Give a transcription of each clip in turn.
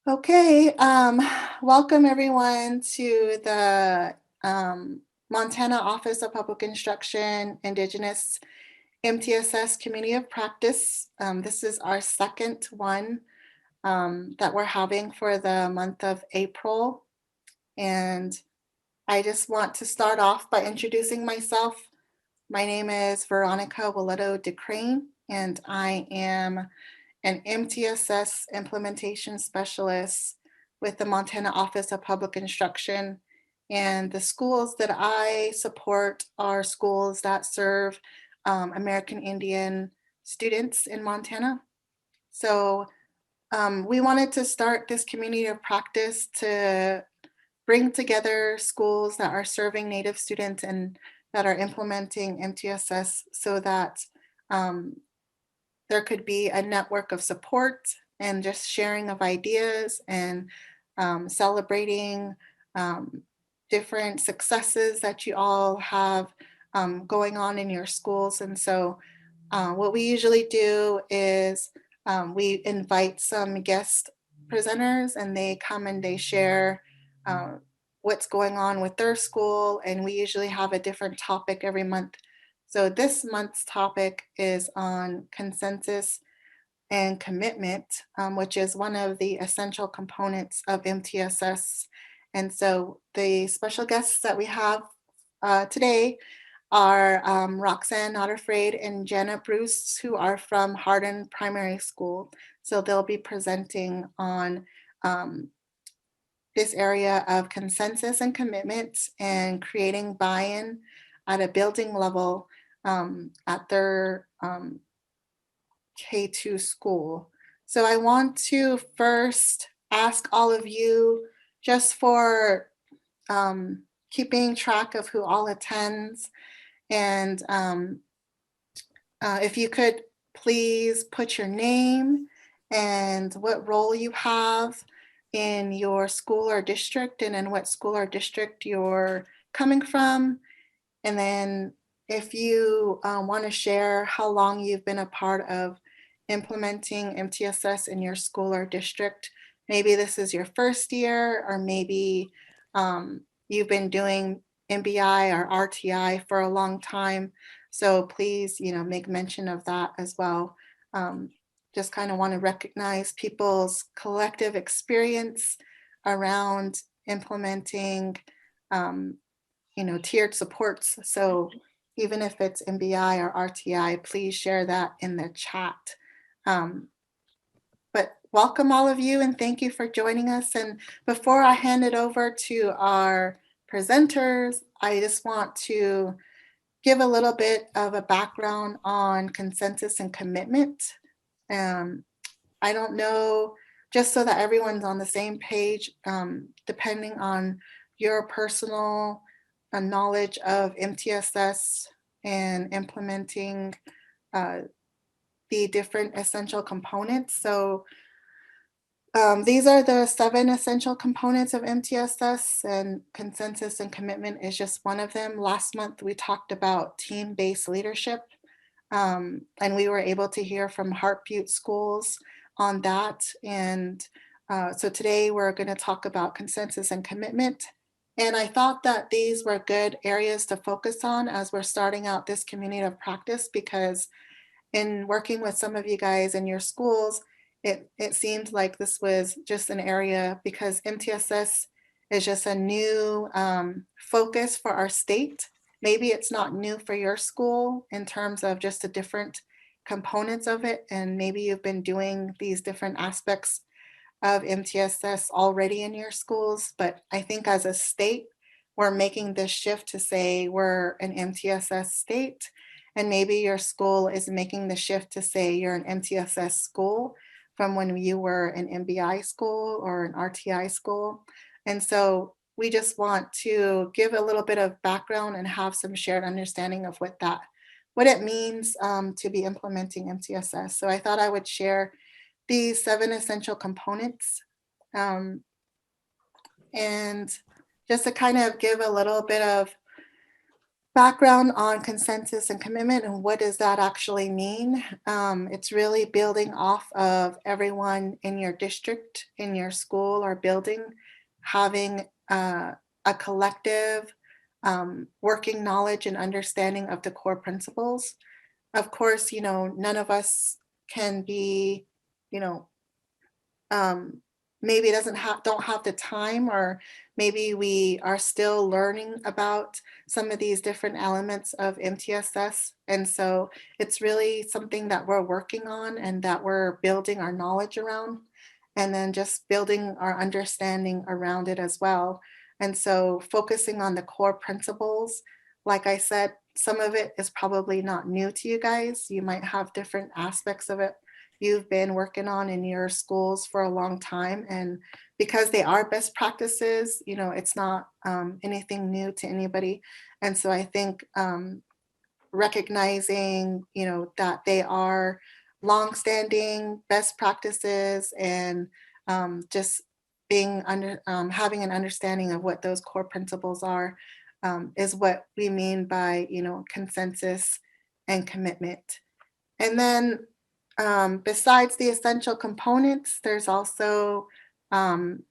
Okay, welcome everyone to the Montana Office of Public Instruction Indigenous MTSS Community of Practice. This is our second one that we're having for the month of April. And I just want to start off by introducing myself. My name is Veronica Willetto DeCrane, and I am an MTSS implementation specialist with the Montana Office of Public Instruction. And the schools that I support are schools that serve American Indian students in Montana. So we wanted to start this community of practice to bring together schools that are serving Native students and that are implementing MTSS so that um, there could be a network of support and just sharing of ideas and celebrating um, different successes that you all have going on in your schools. And so, what we usually do is we invite some guest presenters and they come and they share uh, what's going on with their school. And we usually have a different topic every month. So this month's topic is on consensus and commitment, which is one of the essential components of MTSS. And so the special guests that we have today are Roxanne Not Afraid and Jana Bruce, who are from Hardin Primary School. So they'll be presenting on um, this area of consensus and commitment and creating buy-in at a building level at their K2 school. So I want to first ask all of you just for keeping track of who all attends and if you could please put your name and what role you have in your school or district and in what school or district you're coming from. And then if you want to share how long you've been a part of implementing MTSS in your school or district, maybe this is your first year, or maybe you've been doing MBI or RTI for a long time. So please, make mention of that as well. Um, just kind of want to recognize people's collective experience around implementing tiered supports. So even if it's MBI or RTI, please share that in the chat. Um, but welcome all of you and thank you for joining us. And before I hand it over to our presenters, I just want to give a little bit of a background on consensus and commitment. Um, I don't know, just so that everyone's on the same page, depending on your personal knowledge of MTSS and implementing uh, the different essential components. So these are the 7 essential components of MTSS, and consensus and commitment is just one of them. Last month, we talked about team-based leadership, and we were able to hear from Heart Butte schools on that. And so today we're going to talk about consensus and commitment. And I thought that these were good areas to focus on as we're starting out this community of practice, because in working with some of you guys in your schools, it seemed like this was just an area, because MTSS is just a new focus for our state. Maybe it's not new for your school in terms of just the different components of it, and maybe you've been doing these different aspects of MTSS already in your schools. But I think as a state, we're making this shift to say we're an MTSS state, and maybe your school is making the shift to say you're an MTSS school from when you were an MBI school or an RTI school. And so we just want to give a little bit of background and have some shared understanding of what it means to be implementing MTSS. So I thought I would share these 7 essential components. Um, and just to kind of give a little bit of background on consensus and commitment and what does that actually mean. It's really building off of everyone in your district, in your school or building, having a collective working knowledge and understanding of the core principles. Of course, none of us can be, you know, um, maybe doesn't have don't have the time, or maybe we are still learning about some of these different elements of MTSS. And so it's really something that we're working on and that we're building our knowledge around, and then just building our understanding around it as well. And so focusing on the core principles, like I said, some of it is probably not new to you guys. You might have different aspects of it you've been working on in your schools for a long time. And because they are best practices, it's not anything new to anybody. And so I think recognizing, that they are longstanding best practices and just having an understanding of what those core principles are is what we mean by, consensus and commitment. And then besides the essential components, there's also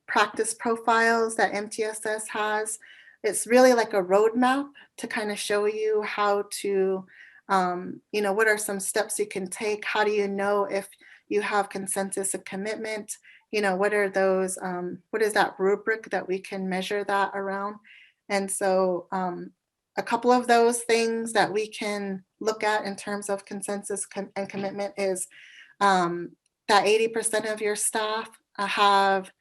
practice profiles that MTSS has. It's really like a roadmap to kind of show you how to, what are some steps you can take? How do you know if you have consensus and commitment? What are those, what is that rubric that we can measure that around? And so a couple of those things that we can look at in terms of consensus and commitment is that 80% of your staff have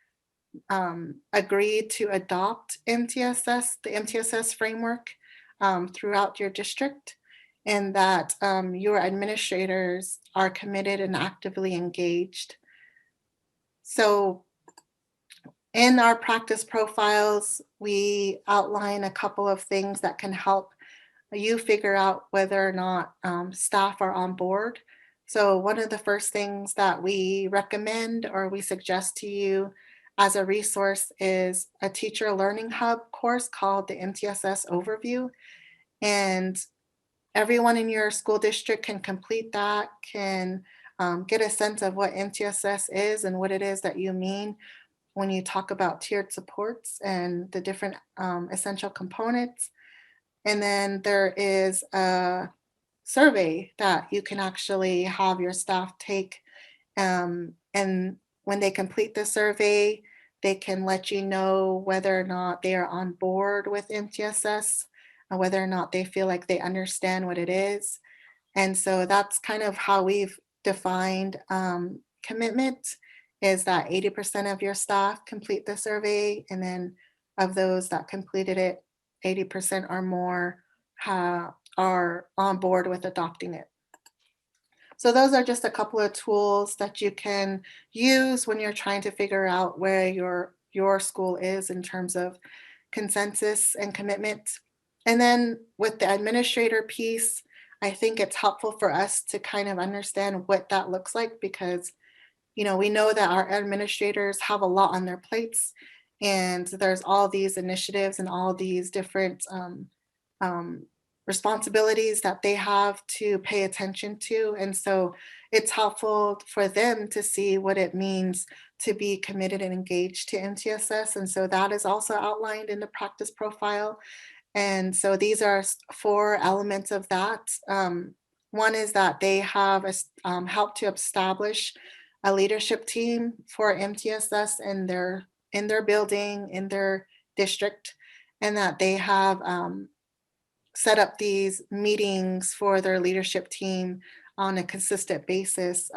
agreed to adopt the MTSS framework throughout your district, and that your administrators are committed and actively engaged. So in our practice profiles, we outline a couple of things that can help you figure out whether or not staff are on board. So, one of the first things that we recommend or we suggest to you as a resource is a teacher learning hub course called the MTSS Overview. And everyone in your school district can complete that, can get a sense of what MTSS is and what it is that you mean when you talk about tiered supports and the different essential components. And then there is a survey that you can actually have your staff take. And when they complete the survey, they can let you know whether or not they are on board with MTSS and whether or not they feel like they understand what it is. And so that's kind of how we've defined commitment, is that 80% of your staff complete the survey. And then of those that completed it, 80% or more are on board with adopting it. So those are just a couple of tools that you can use when you're trying to figure out where your school is in terms of consensus and commitment. And then with the administrator piece, I think it's helpful for us to kind of understand what that looks like, because we know that our administrators have a lot on their plates, and there's all these initiatives and all these different um, responsibilities that they have to pay attention to. And so it's helpful for them to see what it means to be committed and engaged to MTSS. And so that is also outlined in the practice profile. And so these are four elements of that. One is that they have helped to establish a leadership team for MTSS in their building, in their district, and that they have set up these meetings for their leadership team on a consistent basis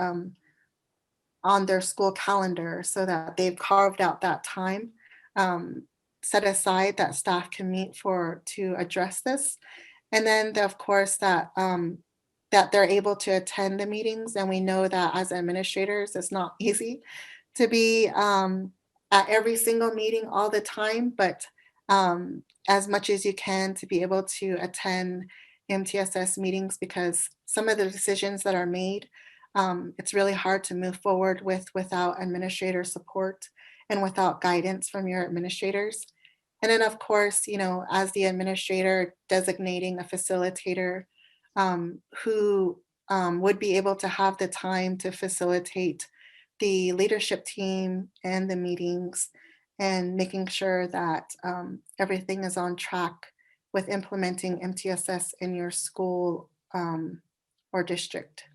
on their school calendar, so that they've carved out that time um, set aside that staff can meet for to address this. And then of course that they're able to attend the meetings. And we know that as administrators it's not easy to be at every single meeting all the time, but as much as you can to be able to attend MTSS meetings, because some of the decisions that are made, it's really hard to move forward without administrator support and without guidance from your administrators. And then, of course, as the administrator, designating a facilitator who would be able to have the time to facilitate the leadership team and the meetings and making sure that everything is on track with implementing MTSS in your school or district.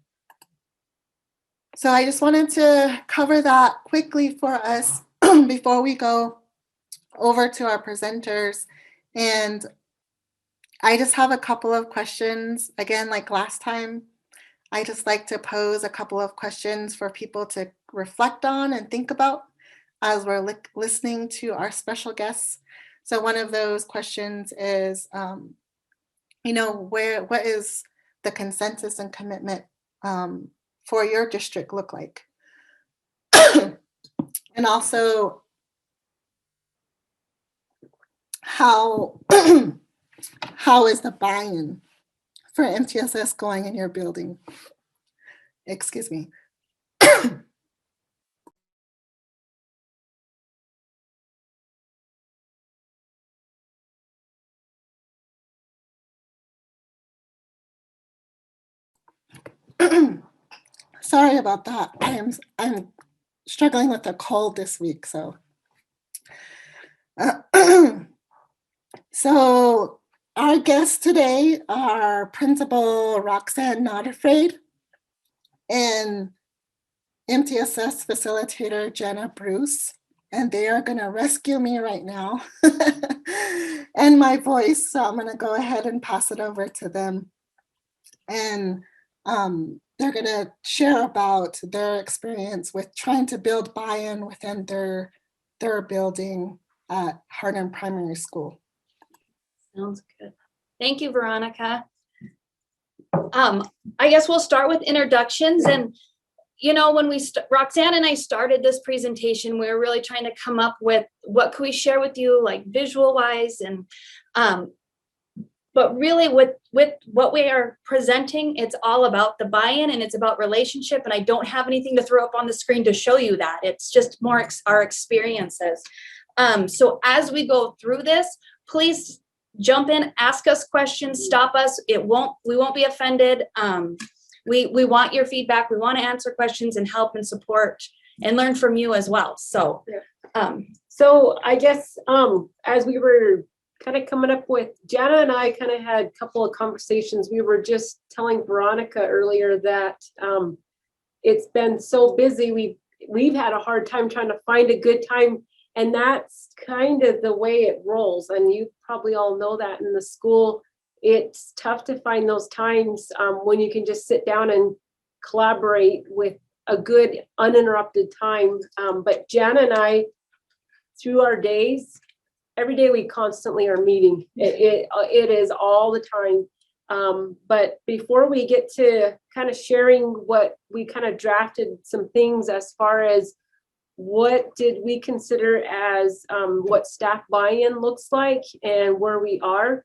So I just wanted to cover that quickly for us before we go over to our presenters. And I just have a couple of questions. Again, like last time, I just like to pose a couple of questions for people to reflect on and think about as we're listening to our special guests. So one of those questions is, what is the consensus and commitment for your district look like? And also, how is the buy-in for MTSS going in your building? Excuse me. Sorry about that. I'm struggling with a cold this week, so. So our guests today are Principal Roxanne Not Afraid and MTSS Facilitator Jana Bruce, and they are going to rescue me right now and my voice. So I'm going to go ahead and pass it over to them. And they're going to share about their experience with trying to build buy-in within their building at Hardin Primary School. Sounds good. Thank you, Veronica. I guess we'll start with introductions. And, when Roxanne and I started this presentation, we were really trying to come up with what could we share with you, like visual wise. And, but really with what we are presenting, it's all about the buy-in and it's about relationship. And I don't have anything to throw up on the screen to show you that. It's just more our experiences. So as we go through this, please jump in, ask us questions, stop us. We won't be offended. We want your feedback. We want to answer questions and help and support and learn from you as well. So, so I guess as we were kind of coming up with, Jana and I kind of had a couple of conversations. We were just telling Veronica earlier that it's been so busy. We've had a hard time trying to find a good time. And that's kind of the way it rolls. And you probably all know that in the school, it's tough to find those times when you can just sit down and collaborate with a good uninterrupted time. But Jana and I, through our days, every day we constantly are meeting. It is all the time. But before we get to kind of sharing what we kind of drafted some things as far as what did we consider as what staff buy-in looks like and where we are.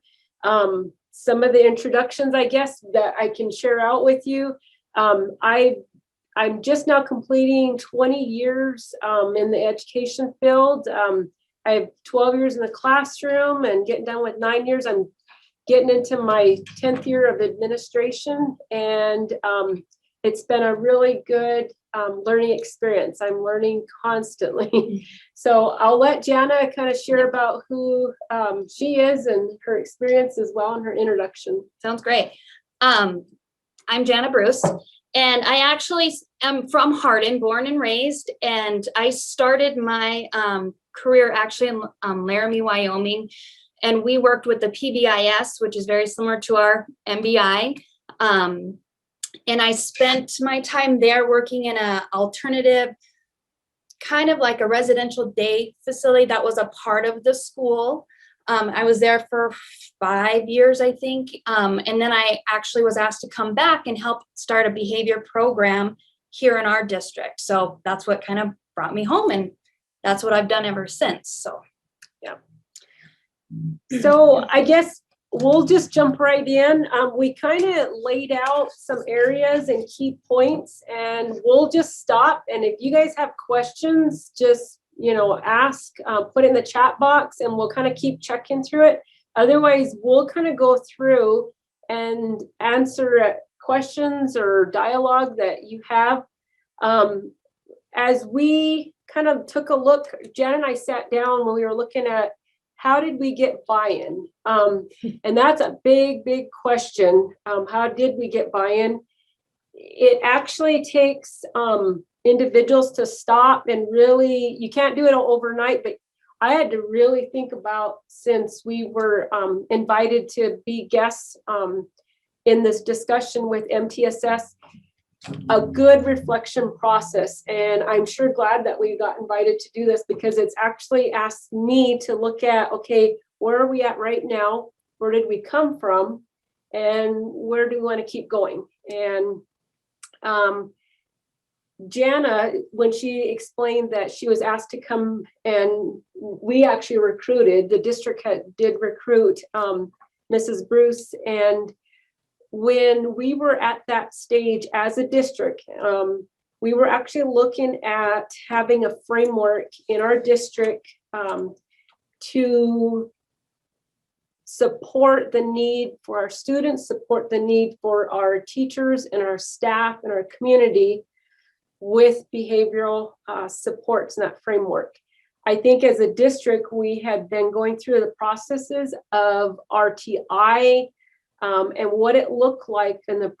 Some of the introductions, I guess, that I can share out with you. I'm just now completing 20 years in the education field. I have 12 years in the classroom and getting done with 9 years. I'm getting into my 10th year of administration, and it's been a really good learning experience. I'm learning constantly. So I'll let Jana kind of share about who she is and her experience as well in her introduction. Sounds great. I'm Jana Bruce, and I actually am from Hardin, born and raised, and I started my career actually in Laramie, Wyoming, and we worked with the PBIS, which is very similar to our MBI. And I spent my time there working in an alternative, kind of like a residential day facility that was a part of the school. I was there for 5 years, I think. And then I actually was asked to come back and help start a behavior program here in our district. So that's what kind of brought me home, and that's what I've done ever since. So, yeah. So I guess we'll just jump right in. We kind of laid out some areas and key points, and we'll just stop. And if you guys have questions, just ask, put it in the chat box, and we'll kind of keep checking through it. Otherwise, we'll kind of go through and answer questions or dialogue that you have. As we kind of took a look, Jen and I sat down when we were looking at how did we get buy-in? And that's a big, big question. How did we get buy-in? It actually takes individuals to stop and really, you can't do it overnight, but I had to really think about, since we were invited to be guests in this discussion with MTSS, a good reflection process. And I'm sure glad that we got invited to do this, because it's actually asked me to look at, okay, where are we at right now? Where did we come from? And where do we want to keep going? And Jana, when she explained that she was asked to come, and we actually recruited, the district did recruit Mrs. Bruce. And when we were at that stage as a district, we were actually looking at having a framework in our district to support the need for our students, support the need for our teachers and our staff and our community with behavioral supports in that framework. I think as a district, we had been going through the processes of RTI and what it looked like in the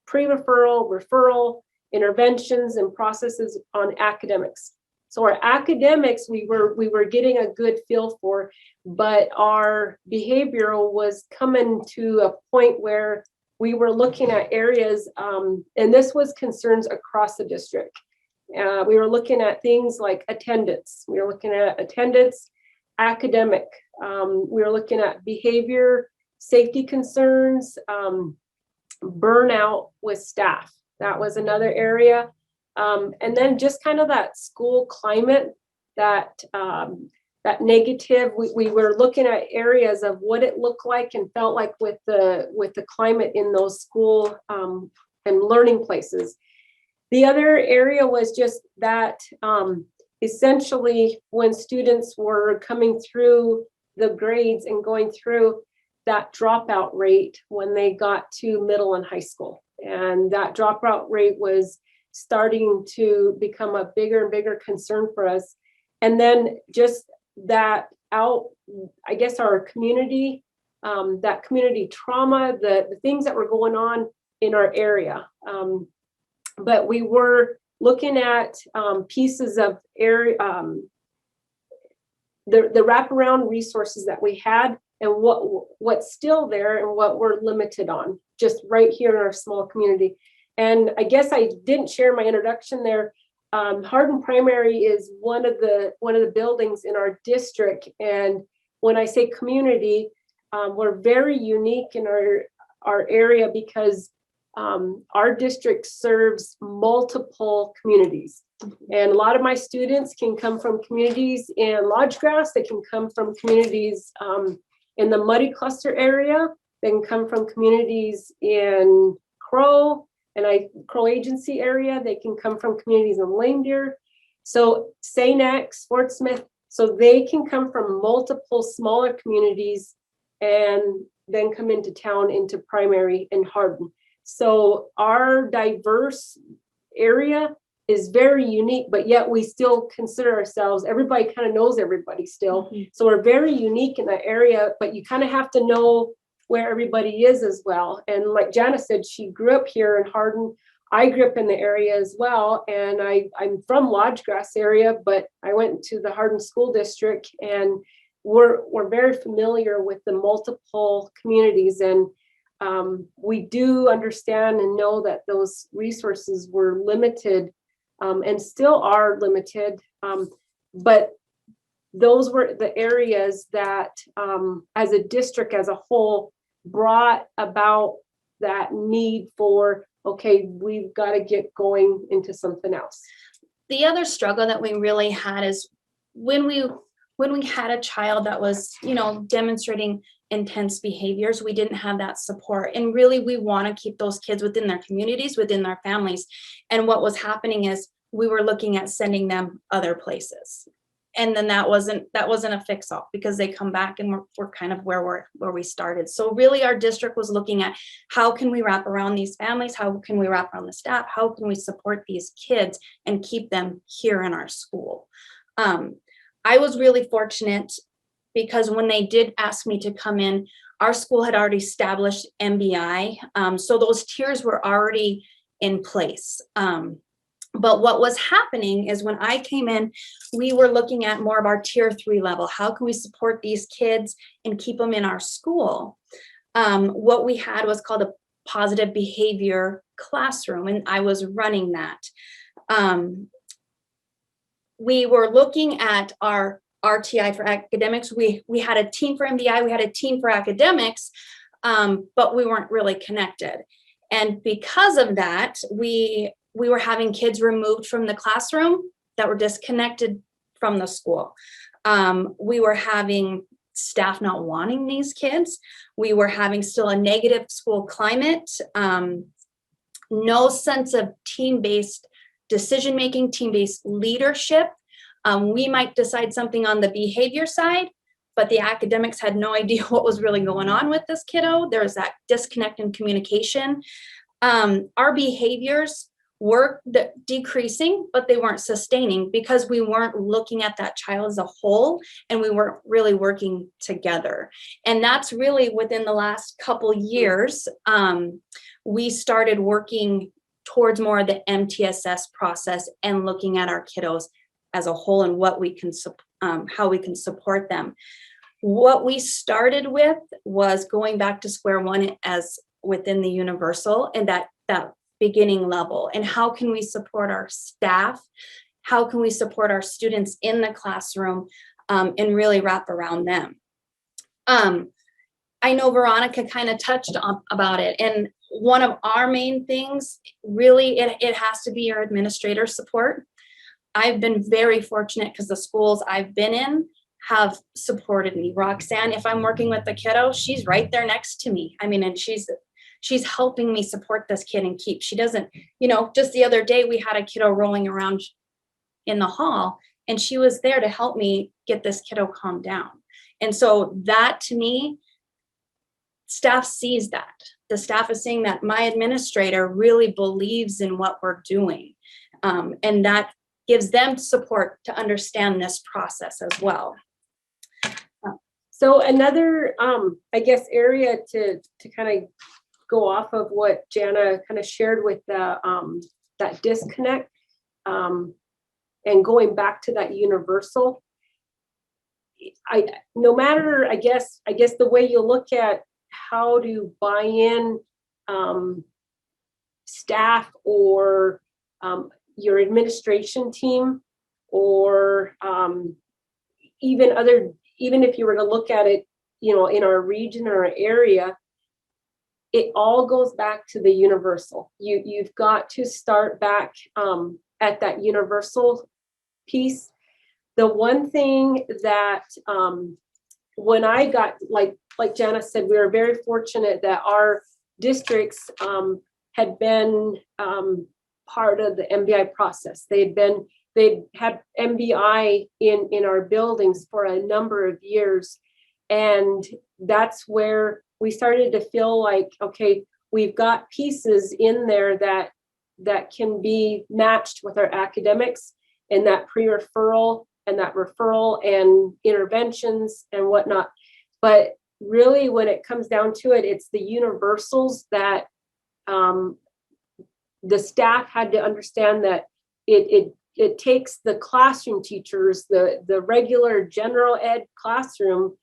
pre-referral, referral, interventions and processes on academics. So our academics, we were getting a good feel for, but our behavioral was coming to a point where we were looking at areas, and this was concerns across the district. We were looking at things like attendance. We were looking at attendance, academic. We were looking at behavior, safety concerns, burnout with staff. That was another area. And then just kind of that school climate, that negative, we were looking at areas of what it looked like and felt like with the climate in those school and learning places. The other area was just that essentially when students were coming through the grades and going through, that dropout rate when they got to middle and high school. And that dropout rate was starting to become a bigger and bigger concern for us. And then just that I guess our community, that community trauma, the things that were going on in our area. But we were looking at pieces of area, the wraparound resources that we had and what's still there and what we're limited on, just right here in our small community. And I guess I didn't share my introduction there. Hardin Primary is one of the buildings in our district. And when I say community, we're very unique in our area because our district serves multiple communities. And a lot of my students can come from communities in Lodgegrass. They can come from communities in the Muddy Cluster area. They can come from communities in Crow Agency area. They can come from communities in Lame Deer. So St. X, Fort Smith. So they can come from multiple smaller communities and then come into town, into primary in Hardin. So our diverse area is very unique, but yet we still consider ourselves, everybody kind of knows everybody still. Mm-hmm. So we're very unique in that area, but you kind of have to know where everybody is as well. And like Jana said, she grew up here in Hardin. I grew up in the area as well. And I'm from Lodgegrass area, but I went to the Hardin School District, and we're very familiar with the multiple communities. And we do understand and know that those resources were limited and still are limited. But those were the areas that as a district as a whole brought about that need for, okay, we've got to get going into something else. The other struggle that we really had is when we had a child that was, demonstrating intense behaviors, we didn't have that support. And really, we want to keep those kids within their communities, within their families. And what was happening is we were looking at sending them other places. and then that wasn't a fix all, because they come back and we're kind of where we started. So really our district was looking at how can we wrap around these families, how can we wrap around the staff, how can we support these kids and keep them here in our school. I was really fortunate because when they did ask me to come in, our school had already established MBI, so those tiers were already in place. But what was happening is when I came in, we were looking at more of our tier 3 level. How can we support these kids and keep them in our school? What we had was called a positive behavior classroom, and I was running that. We were looking at our RTI for academics. We had a team for MBI, we had a team for academics, but we weren't really connected. And because of that, we were having kids removed from the classroom that were disconnected from the school. We were having staff not wanting these kids. We were having still a negative school climate, no sense of team-based decision-making, team-based leadership. We might decide something on the behavior side, but the academics had no idea what was really going on with this kiddo. There was that disconnect in communication. Our behaviors were decreasing, but they weren't sustaining because we weren't looking at that child as a whole and we weren't really working together. And that's really within the last couple years, we started working towards more of the MTSS process and looking at our kiddos as a whole and what we can, how we can support them. What we started with was going back to square one as within the universal and that beginning level, and how can we support our staff? How can we support our students in the classroom and really wrap around them? I know Veronica kind of touched on about it, and one of our main things, really, it has to be your administrator support. I've been very fortunate because the schools I've been in have supported me. Roxanne, if I'm working with the kiddo, she's right there next to me. I mean, and she's helping me support this kid and keep, she doesn't, just the other day we had a kiddo rolling around in the hall and she was there to help me get this kiddo calmed down. And so that to me, staff sees that. The staff is saying that my administrator really believes in what we're doing. And that gives them support to understand this process as well. So another, I guess, area to kind of go off of what Jana kind of shared with the that disconnect, and going back to that universal. No matter, I guess the way you look at how to buy in staff or your administration team, or even if you were to look at it, in our region or our area, it all goes back to the universal. You've got to start back at that universal piece. The one thing that when I got, like Jana said, we were very fortunate that our districts had been part of the MBI process. They'd had MBI in our buildings for a number of years. And that's where we started to feel like, okay, we've got pieces in there that can be matched with our academics and that pre-referral and that referral and interventions and whatnot. But really, when it comes down to it, it's the universals that the staff had to understand that it takes the classroom teachers, the regular general ed classroom,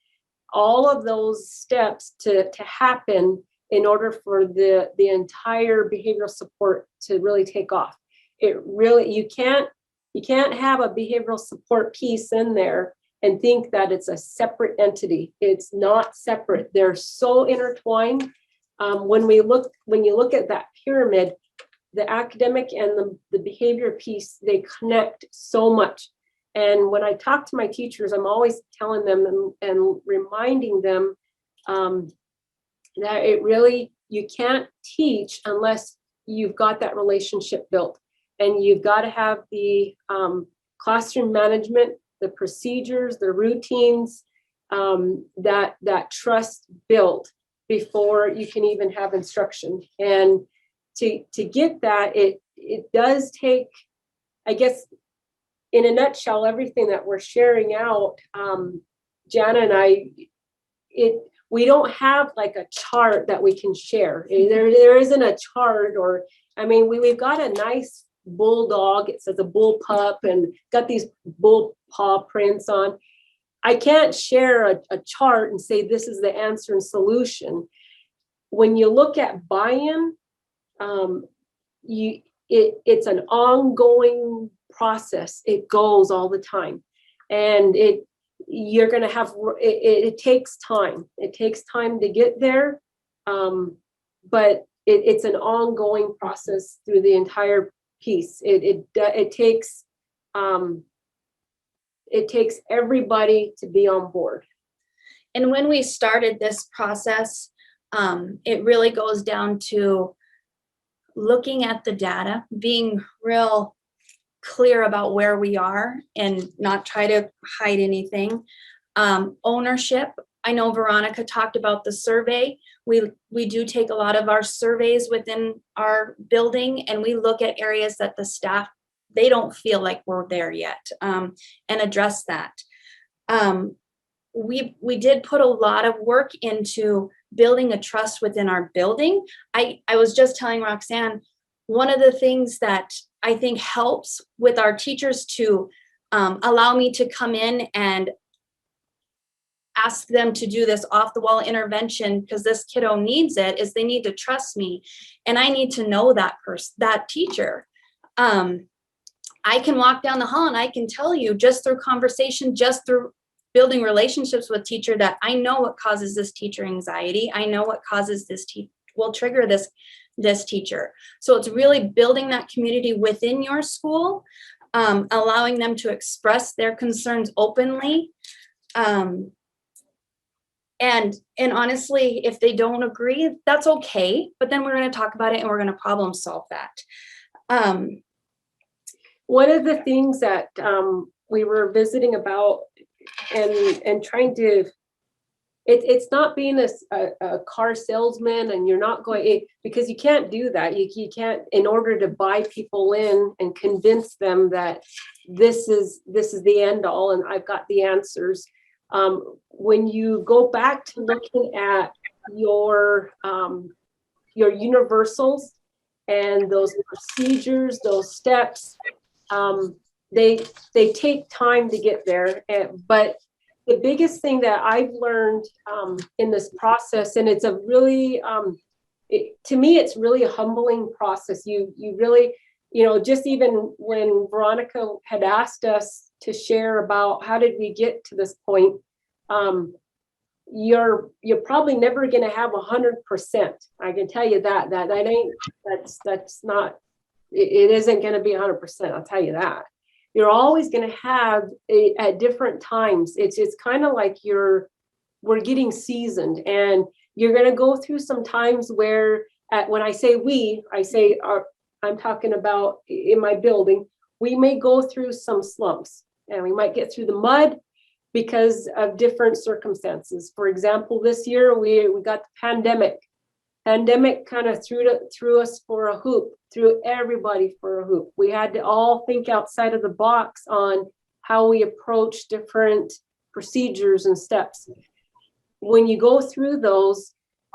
all of those steps to happen in order for the entire behavioral support to really take off. You can't have a behavioral support piece in there and think that it's a separate entity. It's not separate. They're so intertwined. When you look at that pyramid, the academic and the behavior piece, they connect so much. And when I talk to my teachers, I'm always telling them and reminding them that you can't teach unless you've got that relationship built. And you've got to have the classroom management the procedures, the routines, that trust built before you can even have instruction. And to get that, it does take, I guess, in a nutshell, everything that we're sharing out, Jana and I, we don't have like a chart that we can share. There isn't a chart, or, I mean, we've got a nice bulldog. It says a bull pup and got these bull paw prints on. I can't share a chart and say this is the answer and solution. When you look at buy-in, it's an ongoing process. It goes all the time, and you're going to have, it takes time. It takes time to get there, but it's an ongoing process through the entire piece. It takes everybody to be on board. And when we started this process, it really goes down to looking at the data, being real clear about where we are and not try to hide anything. Ownership. I know Veronica talked about the survey. We do take a lot of our surveys within our building, and we look at areas that the staff, they don't feel like we're there yet, and address that. We did put a lot of work into building a trust within our building. I was just telling Roxanne, one of the things that I think helps with our teachers to allow me to come in and ask them to do this off the wall intervention because this kiddo needs it, is they need to trust me, and I need to know that person, that teacher. I can walk down the hall and I can tell you just through conversation, just through building relationships with teacher, that I know what causes this teacher anxiety. I know what causes this will trigger this teacher. So it's really building that community within your school, allowing them to express their concerns openly. And honestly, if they don't agree, that's okay. But then we're going to talk about it and we're going to problem solve that. One of the things that we were visiting about and trying to, it's not being a car salesman, and you're not going, because you can't do that. You can't, in order to buy people in and convince them that this is the end all and I've got the answers. When you go back to looking at your universals and those procedures, those steps, they take time to get there. But the biggest thing that I've learned in this process, and it's a really, to me, it's really a humbling process. You really, just even when Veronica had asked us to share about how did we get to this point, you're probably never going to have 100%. I can tell you that that's not, it isn't going to be 100%. I'll tell you that. You're always going to have at different times. It's kind of like we're getting seasoned, and you're going to go through some times where, when I say I'm talking about in my building, we may go through some slumps, and we might get through the mud because of different circumstances. For example, this year we got the pandemic. Pandemic kind of threw us for a hoop, threw everybody for a hoop. We had to all think outside of the box on how we approach different procedures and steps. When you go through those,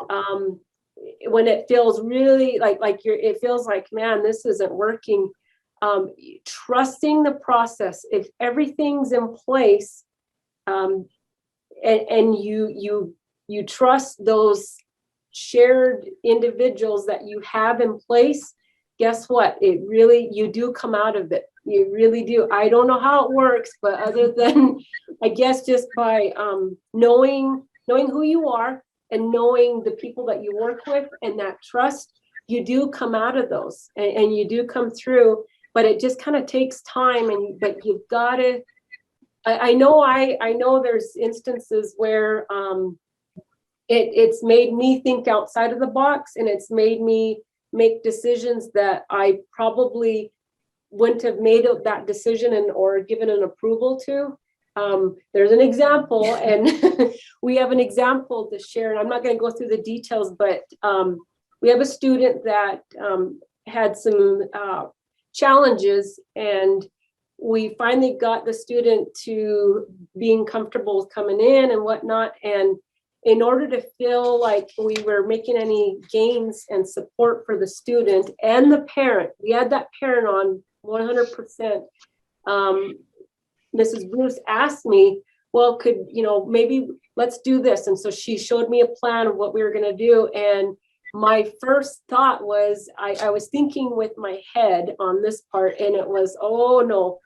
when it feels really it feels like, man, this isn't working. Trusting the process. If everything's in place, and you trust those shared individuals that you have in place, guess what? You do come out of it. You really do. I don't know how it works, but other than, I guess, just by knowing who you are and knowing the people that you work with and that trust, you do come out of those and you do come through, but it just kind of takes time. But you've got to, I know there's instances where it's made me think outside of the box, and it's made me make decisions that I probably wouldn't have made that decision or given an approval to. There's an example, and we have an example to share, and I'm not going to go through the details, but we have a student that had some challenges, and we finally got the student to being comfortable with coming in and whatnot. And in order to feel like we were making any gains and support for the student and the parent, we had that parent on 100%. Mrs. Bruce asked me, well, could, maybe let's do this. And so she showed me a plan of what we were going to do. And my first thought was, I was thinking with my head on this part, and it was, oh no,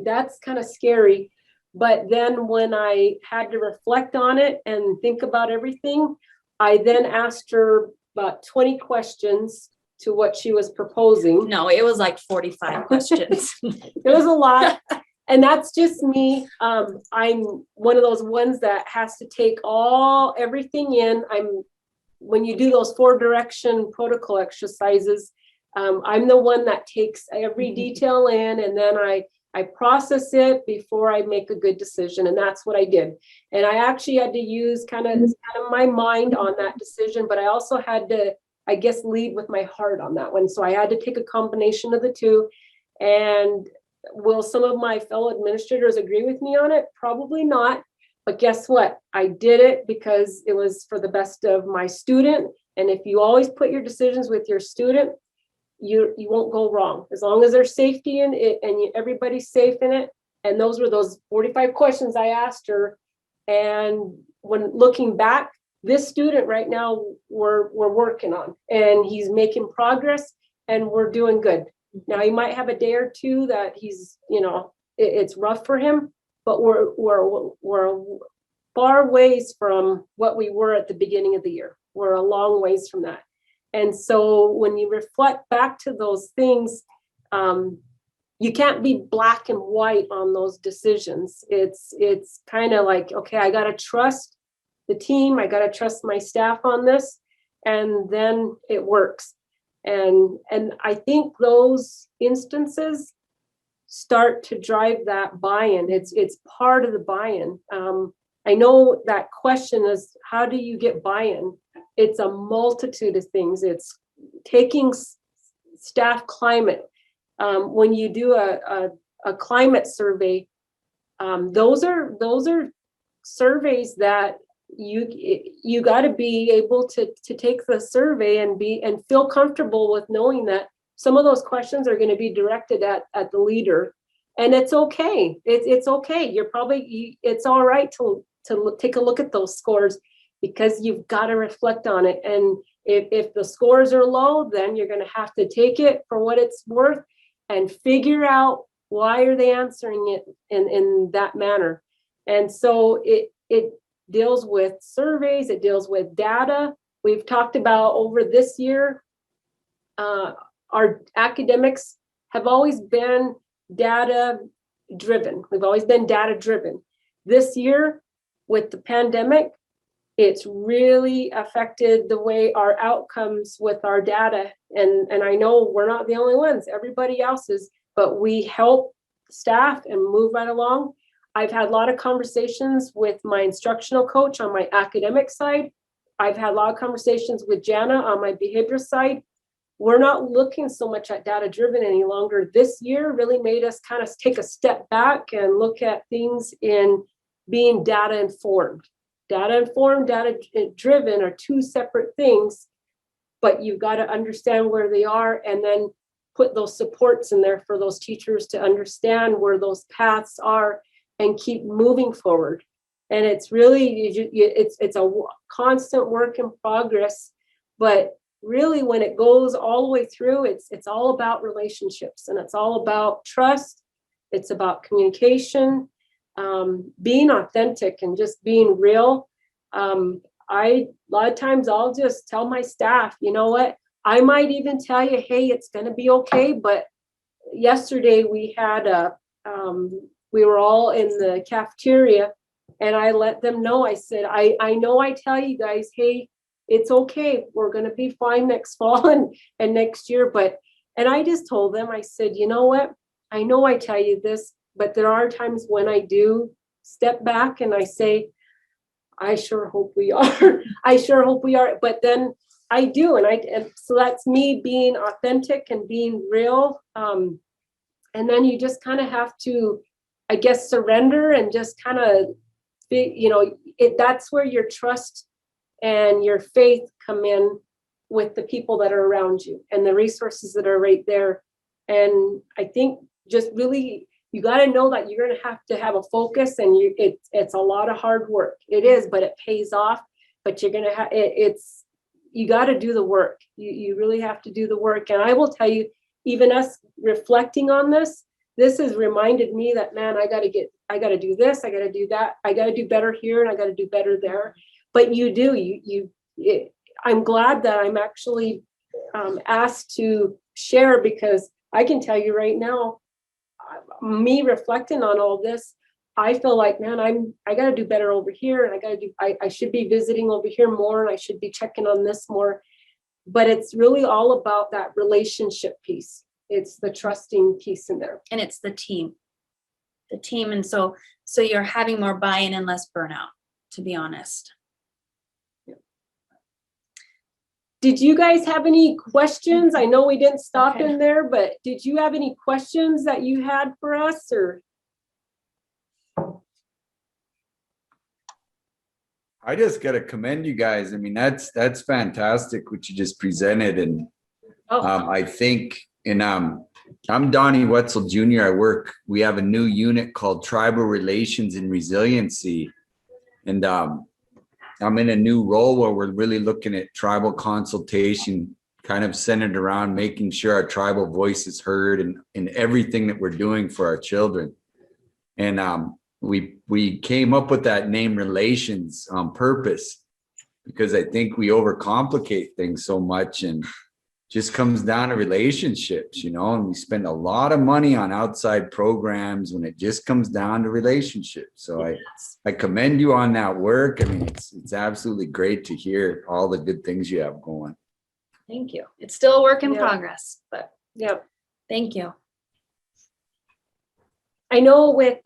that's kind of scary. But then when I had to reflect on it and think about everything, I then asked her about 20 questions to what she was proposing. No, it was like 45 questions. It was a lot. And that's just me. I'm one of those ones that has to take everything in. When you do those 4-direction protocol exercises, I'm the one that takes every detail in, and then I process it before I make a good decision. And that's what I did. And I actually had to use kind of my mind on that decision, but I also had to, I guess, lead with my heart on that one. So I had to take a combination of the two. And will some of my fellow administrators agree with me on it? Probably not. But guess what? I did it because it was for the best of my student. And if you always put your decisions with your student, you won't go wrong, as long as there's safety in it and everybody's safe in it. And those were those 45 questions I asked her. And when looking back, this student right now we're working on, and he's making progress, and we're doing good. Now he might have a day or two that he's, it's rough for him, but we're far ways from what we were at the beginning of the year. We're a long ways from that. And so when you reflect back to those things, you can't be black and white on those decisions. It's kind of like, okay, I got to trust the team. I got to trust my staff on this, and then it works. And I think those instances start to drive that buy-in. It's part of the buy-in. I know that question is, how do you get buy-in? It's a multitude of things. It's taking staff climate. When you do a climate survey, those are surveys that you got to be able to take the survey and feel comfortable with knowing that some of those questions are going to be directed at the leader, and it's okay. It's okay. It's all right to take a look at those scores, because you've got to reflect on it. And if the scores are low, then you're going to have to take it for what it's worth and figure out why are they answering it in that manner. And so it deals with surveys, it deals with data. We've talked about over this year, our academics have always been data driven. We've always been data driven. This year, with the pandemic, it's really affected the way our outcomes with our data. And I know we're not the only ones, everybody else is, but we help staff and move right along. I've had a lot of conversations with my instructional coach on my academic side. I've had a lot of conversations with Jana on my behavior side. We're not looking so much at data driven any longer. This year really made us kind of take a step back and look at things in being data informed. Data informed, data driven are two separate things, but you've got to understand where they are and then put those supports in there for those teachers to understand where those paths are and keep moving forward. And it's really, it's a constant work in progress, but really when it goes all the way through, it's all about relationships, and it's all about trust. It's about communication, being authentic and just being real. A lot of times I'll just tell my staff, you know what, I might even tell you, hey, it's going to be okay. But yesterday we had we were all in the cafeteria, and I let them know, I said, I know I tell you guys, hey, it's okay. We're going to be fine next fall and next year. And I just told them, I said, you know what, I know I tell you this, but there are times when I do step back and I say, I sure hope we are. I sure hope we are. But then I do. And so that's me being authentic and being real. And then you just kind of have to, I guess, surrender and just kind of, that's where your trust and your faith come in with the people that are around you and the resources that are right there. And I think just really, you got to know that you're going to have a focus, and it's a lot of hard work. It is, but it pays off. But you're going to have you got to do the work. You really have to do the work. And I will tell you, even us reflecting on this has reminded me that, man, I got to do this, I got to do that, I got to do better here, and I got to do better there. But you do, I'm glad that I'm actually asked to share, because I can tell you right now, me reflecting on all this, I feel like, man, I got to do better over here, and I should be visiting over here more, and I should be checking on this more. But it's really all about that relationship piece. It's the trusting piece in there. And it's the team. And so you're having more buy-in and less burnout, to be honest. Did you guys have any questions? I know we didn't stop Okay. in there, but did you have any questions that you had for us, or? I just gotta commend you guys. I mean, that's fantastic what you just presented. And I think, and I'm Donnie Wetzel Jr. We have a new unit called Tribal Relations and Resiliency. And I'm in a new role where we're really looking at tribal consultation, kind of centered around making sure our tribal voice is heard in everything that we're doing for our children. And we came up with that name Relations on purpose, because I think we overcomplicate things so much, and just comes down to relationships, and we spend a lot of money on outside programs when it just comes down to relationships. So I commend you on that work. I mean, it's absolutely great to hear all the good things you have going. Thank you. It's still a work in Yeah. progress, but Yeah. thank you. I know with,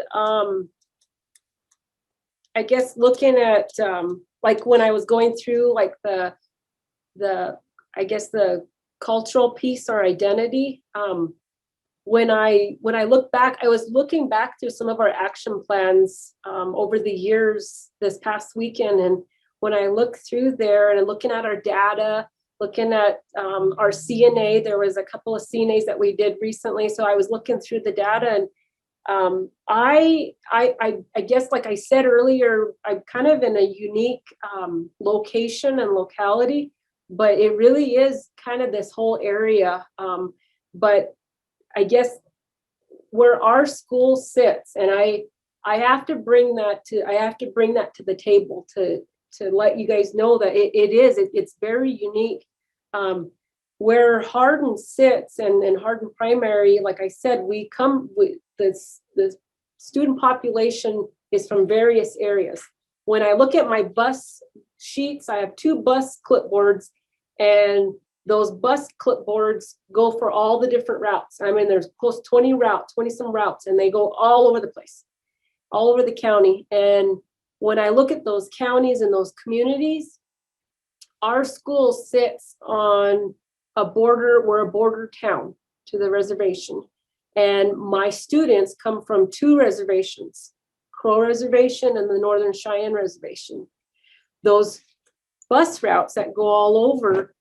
I guess looking at, like when I was going through like the cultural piece or identity, when I look back, I was looking back through some of our action plans over the years this past weekend. And when I look through there and looking at our data, looking at our CNA, there was a couple of CNAs that we did recently. So I was looking through the data, and I guess, like I said earlier, I'm kind of in a unique location and locality, but it really is kind of this whole area. But I guess where our school sits, and I have to bring that to the table to let you guys know that it's very unique. Where Hardin sits and Hardin Primary, like I said, we come with the student population is from various areas. When I look at my bus sheets, I have 2 bus clipboards, and those bus clipboards go for all the different routes. I mean, there's close to 20 some routes, and they go all over the place, all over the county. And when I look at those counties and those communities, our school sits on we're a border town to the reservation. And my students come from 2 reservations, Crow Reservation and the Northern Cheyenne Reservation. Those bus routes that go all over,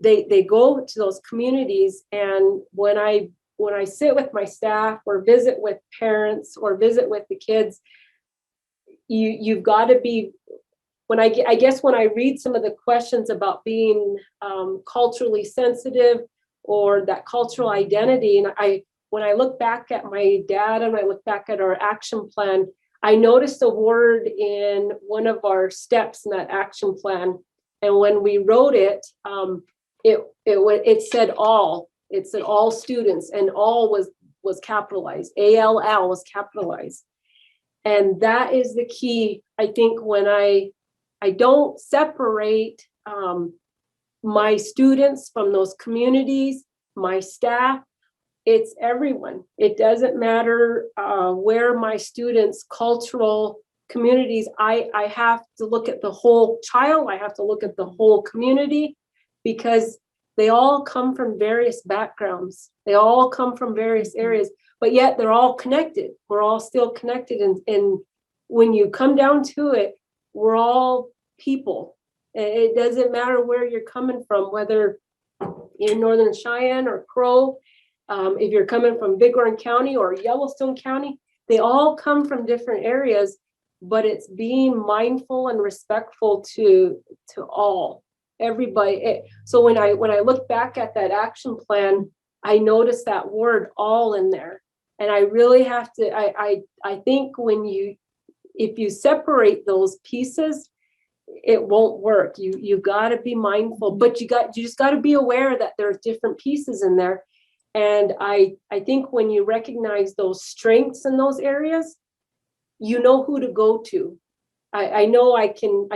they go to those communities. And when I sit with my staff or visit with parents or visit with the kids, you've got to be, when I guess when I read some of the questions about being culturally sensitive or that cultural identity, and when I look back at my data and I look back at our action plan, I noticed a word in one of our steps in that action plan. And when we wrote it, it said all. It said all students, and all was capitalized. ALL was capitalized. And that is the key, I think, when I don't separate my students from those communities, my staff, it's everyone. It doesn't matter where my students' cultural communities, I have to look at the whole child. I have to look at the whole community, because they all come from various backgrounds. They all come from various areas, but yet they're all connected. We're all still connected. And when you come down to it, we're all people. It doesn't matter where you're coming from, whether you're Northern Cheyenne or Crow, if you're coming from Bighorn County or Yellowstone County, they all come from different areas, but it's being mindful and respectful to all, everybody. So when I look back at that action plan, I noticed that word all in there. And I really have to, I think if you separate those pieces, it won't work. You got to be mindful, but you just got to be aware that there's different pieces in there. And I think when you recognize those strengths in those areas, you know who to go to. I know I can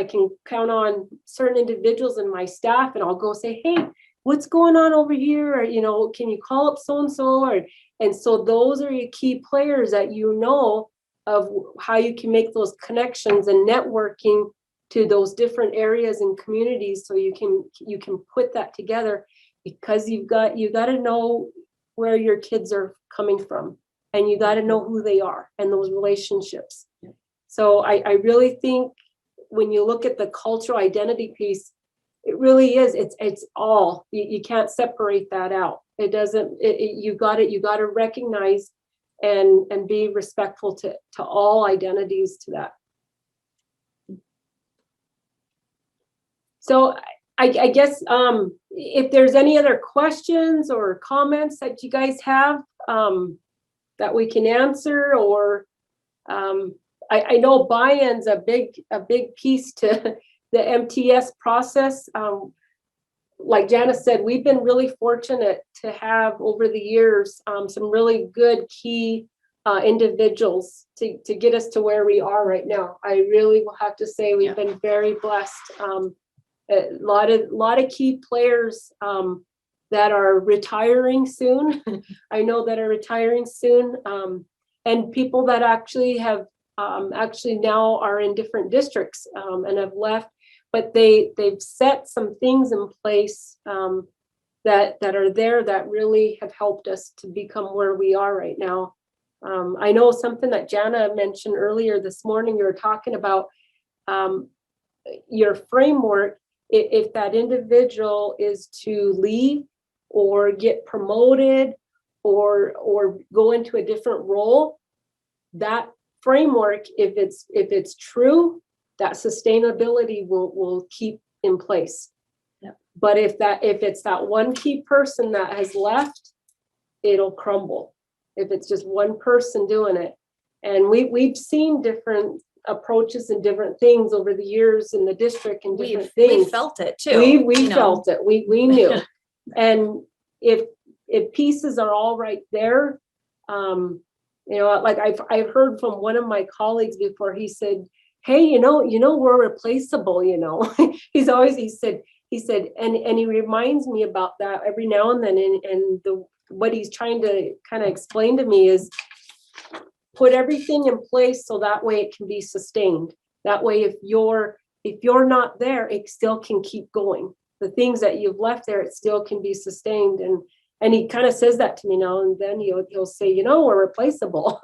count on certain individuals in my staff, and I'll go say, hey, what's going on over here? Or, can you call up so-and-so? And so those are your key players that you know of, how you can make those connections and networking to those different areas and communities, so you can put that together, because you got to know where your kids are coming from, and you got to know who they are and those relationships. So I really think when you look at the cultural identity piece, it really is, it's all, you can't separate that out. It doesn't, you got to recognize and be respectful to all identities to that. So I guess if there's any other questions or comments that you guys have that we can answer, or I know buy-in's a big piece to the MTS process. Like Jana said, we've been really fortunate to have over the years some really good key individuals to get us to where we are right now. I really will have to say we've been very blessed. A lot of key players that are retiring soon. I know that are retiring soon, and people that actually have actually now are in different districts and have left, but they've set some things in place that are there that really have helped us to become where we are right now. I know something that Jana mentioned earlier this morning. You were talking about your framework. If that individual is to leave or get promoted or go into a different role, that framework, if it's true, that sustainability will keep in place. Yep. But if it's that one key person that has left, it'll crumble. If it's just one person doing it. And we've seen different approaches and different things over the years in the district, and different things. We felt it too. We felt it. We knew. And if pieces are all right there, like I've heard from one of my colleagues before. He said, hey, we're replaceable. He said, and he reminds me about that every now and then. And what he's trying to kind of explain to me is, put everything in place so that way it can be sustained. That way, if you're not there, it still can keep going. The things that you've left there, it still can be sustained. And he kind of says that to me now and then. He'll say, we're replaceable.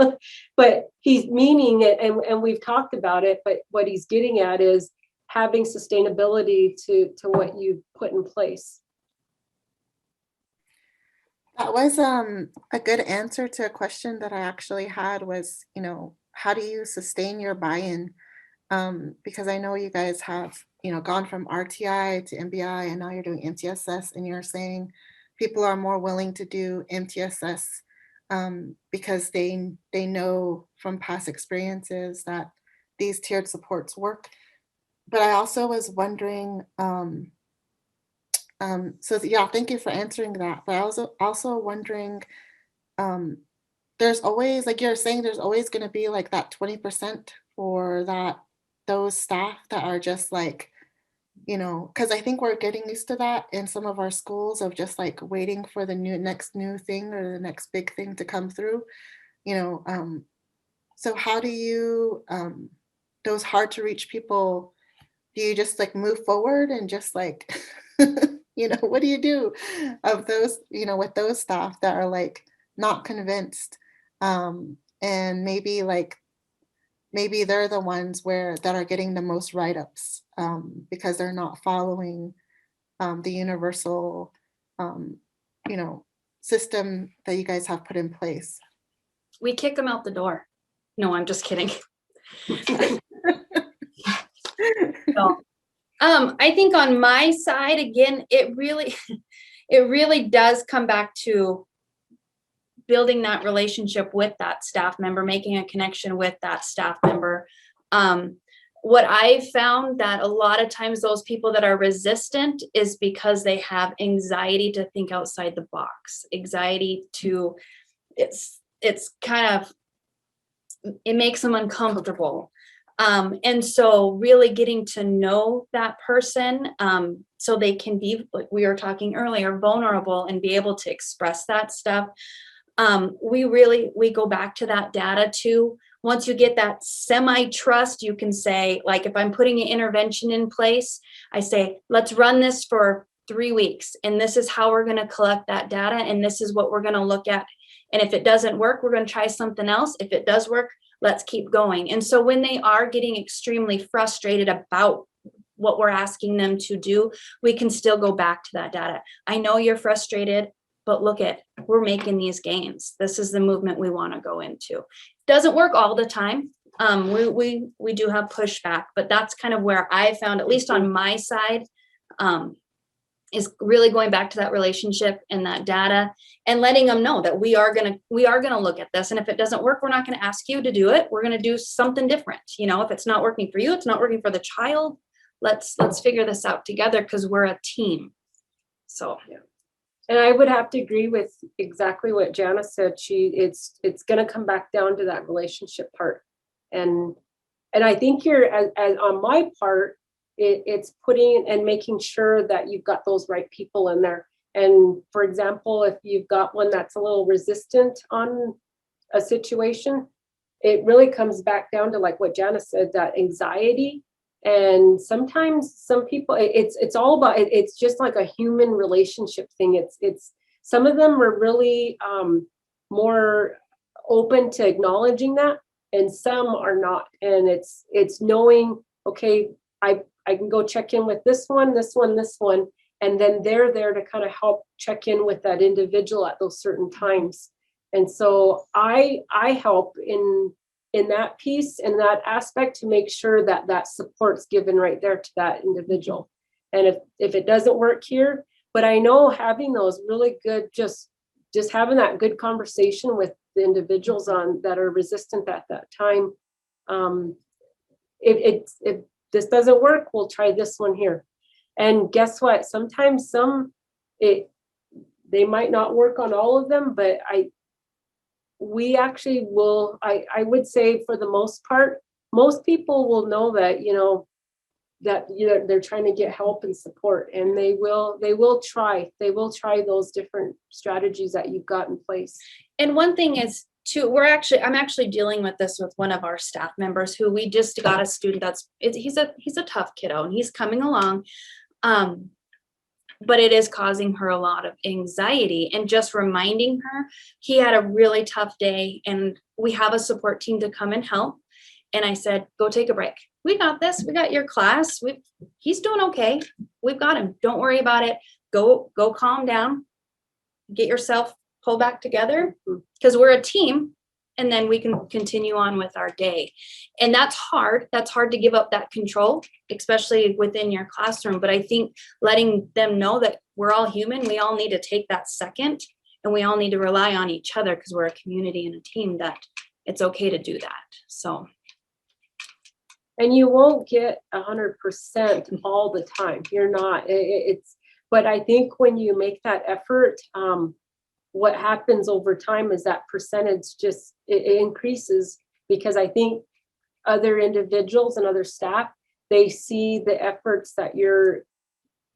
But he's meaning it, and we've talked about it, but what he's getting at is having sustainability to what you've put in place. That was a good answer to a question that I actually had was, how do you sustain your buy-in? Because I know you guys have, gone from RTI to MBI, and now you're doing MTSS, and you're saying people are more willing to do MTSS because they know from past experiences that these tiered supports work. But I also was wondering, thank you for answering that. But I was also wondering, there's always, like you're saying, there's always going to be like that 20% for those staff that are just like you know, because I think we're getting used to that in some of our schools of just like waiting for the next new thing or the next big thing to come through, you know. So how do you, those hard to reach people, do you just like move forward and just like, you know, what do you do of those, you know, with those staff that are like not convinced? And maybe like, maybe they're the ones where that are getting the most write-ups because they're not following the universal, um, you know, system that you guys have put in place. We kick them out the door. No, I'm just kidding. So, I think on my side, again, it really does come back to building that relationship with that staff member, making a connection with that staff member. What I've found that a lot of times those people that are resistant is because they have anxiety to think outside the box, anxiety to, it's kind of, it makes them uncomfortable. And so really getting to know that person so they can be, like we were talking earlier, vulnerable and be able to express that stuff. We go back to that data too. Once you get that semi-trust, you can say, like, if I'm putting an intervention in place, I say, let's run this for 3 weeks. And this is how we're going to collect that data. And this is what we're going to look at. And if it doesn't work, we're going to try something else. If it does work, let's keep going. And so when they are getting extremely frustrated about what we're asking them to do, we can still go back to that data. I know you're frustrated, but look at, we're making these gains. This is the movement we want to go into. Doesn't work all the time. We do have pushback, but that's kind of where I found, at least on my side, is really going back to that relationship and that data and letting them know that we are gonna look at this. And if it doesn't work, we're not gonna ask you to do it. We're gonna do something different. You know, if it's not working for you, it's not working for the child. Let's figure this out together because we're a team. So yeah. And I would have to agree with exactly what Jana said. It's going to come back down to that relationship part, and I think you're as on my part, it's putting and making sure that you've got those right people in there. And for example, if you've got one that's a little resistant on a situation, it really comes back down to like what Jana said, that anxiety. And sometimes some people, it's all about, it's just like a human relationship thing. It's some of them are really more open to acknowledging that, and some are not. And it's knowing, okay, I can go check in with this one, and then they're there to kind of help check in with that individual at those certain times. And so I help in that piece and that aspect to make sure that that support's given right there to that individual. And if it doesn't work here, but I know having those really good, just having that good conversation with the individuals on that are resistant at that time. If this doesn't work, we'll try this one here. And guess what? Sometimes they might not work on all of them, but we actually will, I would say for the most part, most people will know that, that they're trying to get help and support, and they will try those different strategies that you've got in place. And one thing is too, I'm actually dealing with this with one of our staff members who we just got a student he's a tough kiddo and he's coming along. But it is causing her a lot of anxiety, and just reminding her he had a really tough day and we have a support team to come and help. And I said, go take a break. We got this. We got your class. He's doing okay. We've got him. Don't worry about it. Go calm down. Get yourself pulled back together because we're a team. And then we can continue on with our day. And that's hard. That's hard to give up that control, especially within your classroom. But I think letting them know that we're all human, we all need to take that second, and we all need to rely on each other because we're a community and a team, that it's okay to do that. So. And you won't get 100% all the time. You're not, but I think when you make that effort, what happens over time is that percentage it increases, because I think other individuals and other staff, they see the efforts that you're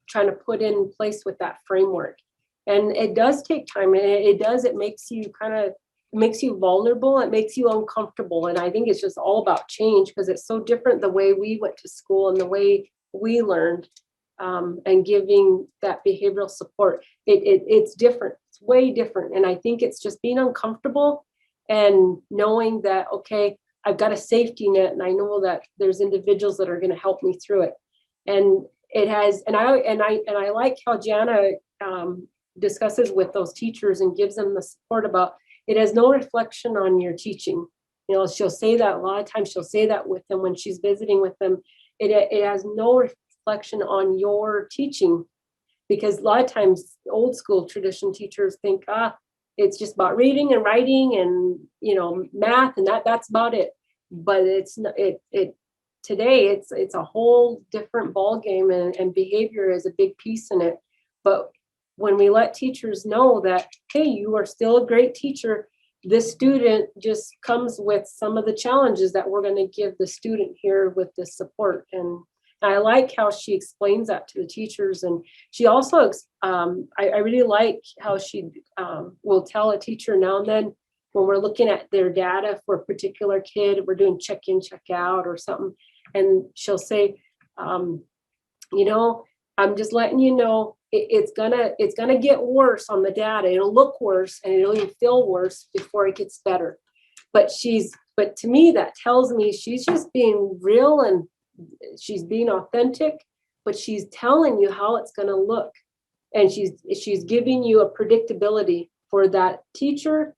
trying to put in place with that framework. And it does take time, and it makes you vulnerable. It makes you uncomfortable. And I think it's just all about change, because it's so different the way we went to school and the way we learned, and giving that behavioral support. It's different. It's way different. And I think it's just being uncomfortable and knowing that, okay, I've got a safety net, and I know that there's individuals that are going to help me through it. And it has, and I like how Jana discusses with those teachers and gives them the support about it has no reflection on your teaching. You know, she'll say that a lot of times. She'll say that with them when she's visiting with them. It has no reflection on your teaching, because a lot of times old school tradition teachers think, it's just about reading and writing and, you know, math, and that's about it. But it's not, today it's a whole different ball game, and behavior is a big piece in it. But when we let teachers know that, hey, you are still a great teacher, this student just comes with some of the challenges that we're going to give the student here with this support. And I like how she explains that to the teachers. And she also, I really like how she will tell a teacher now and then, when we're looking at their data for a particular kid, we're doing check in, check out or something. And she'll say, you know, I'm just letting you know, it's gonna get worse on the data. It'll look worse and it'll even feel worse before it gets better. But to me, that tells me she's just being real, and she's being authentic, but she's telling you how it's gonna look. And she's giving you a predictability for that teacher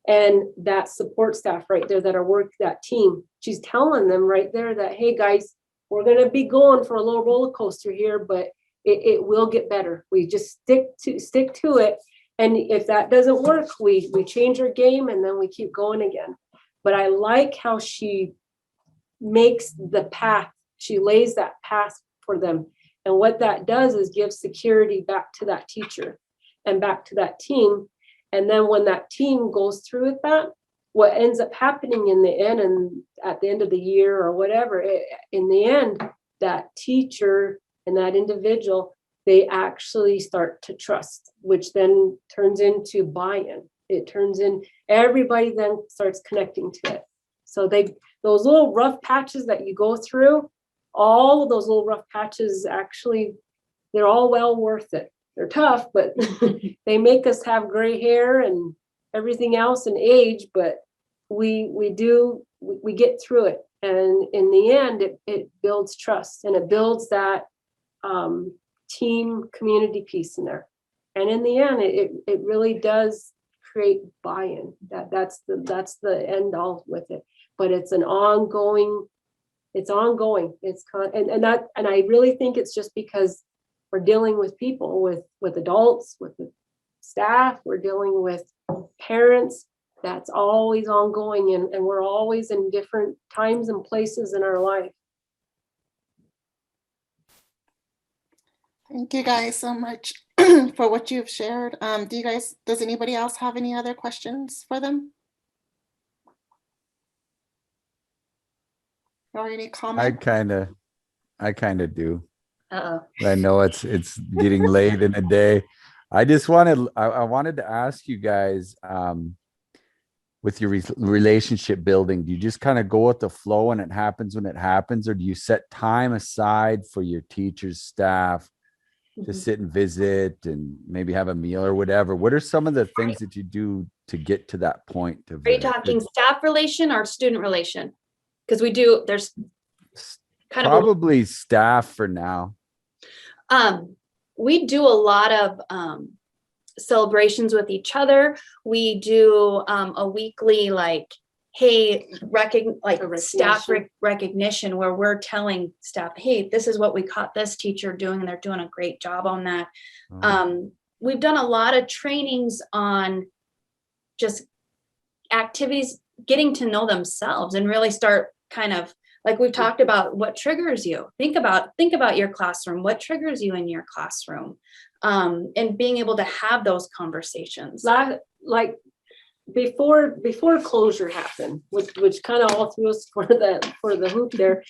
and that support staff right there that are working that team. She's telling them right there that, hey guys, we're gonna be going for a little roller coaster here, but it will get better. We just stick to it. And if that doesn't work, we change our game and then we keep going again. But I like how she makes the path, she lays that path for them. And what that does is give security back to that teacher and back to that team. And then when that team goes through with that, what ends up happening in the end, and at the end of the year or whatever, in the end, that teacher and that individual, they actually start to trust, which then turns into buy-in. It turns in, everybody then starts connecting to it. So those little rough patches that you go through, all of those little rough patches, actually, they're all well worth it. They're tough, but they make us have gray hair and everything else and age, but we get through it. And in the end, it builds trust, and it builds that team community piece in there. And in the end, it really does create buy-in. That's the end all with it. But it's an ongoing, it's and I really think it's just because we're dealing with people, with adults, with the staff, we're dealing with parents. That's always ongoing, and we're always in different times and places in our life. Thank you guys so much for what you've shared. Does anybody else have any other questions for them? Or any comments? I kind of do. Uh-oh. I know it's getting late in the day. I wanted to ask you guys, with your relationship building, do you just kind of go with the flow and it happens when it happens, or do you set time aside for your teachers, staff to sit and visit and maybe have a meal or whatever? What are some of the things that you do to get to that point? Are you talking staff relation or student relation? Because there's kind probably staff for now. We do a lot of celebrations with each other. We do a weekly, like, hey, staff recognition, where we're telling staff, hey, this is what we caught this teacher doing, and they're doing a great job on that. We've done a lot of trainings on just activities, getting to know themselves, and really start kind of, like we've talked about, what triggers you. Think about your classroom. What triggers you in your classroom? And being able to have those conversations. Like before closure happened, which kind of all threw us for the hoop there.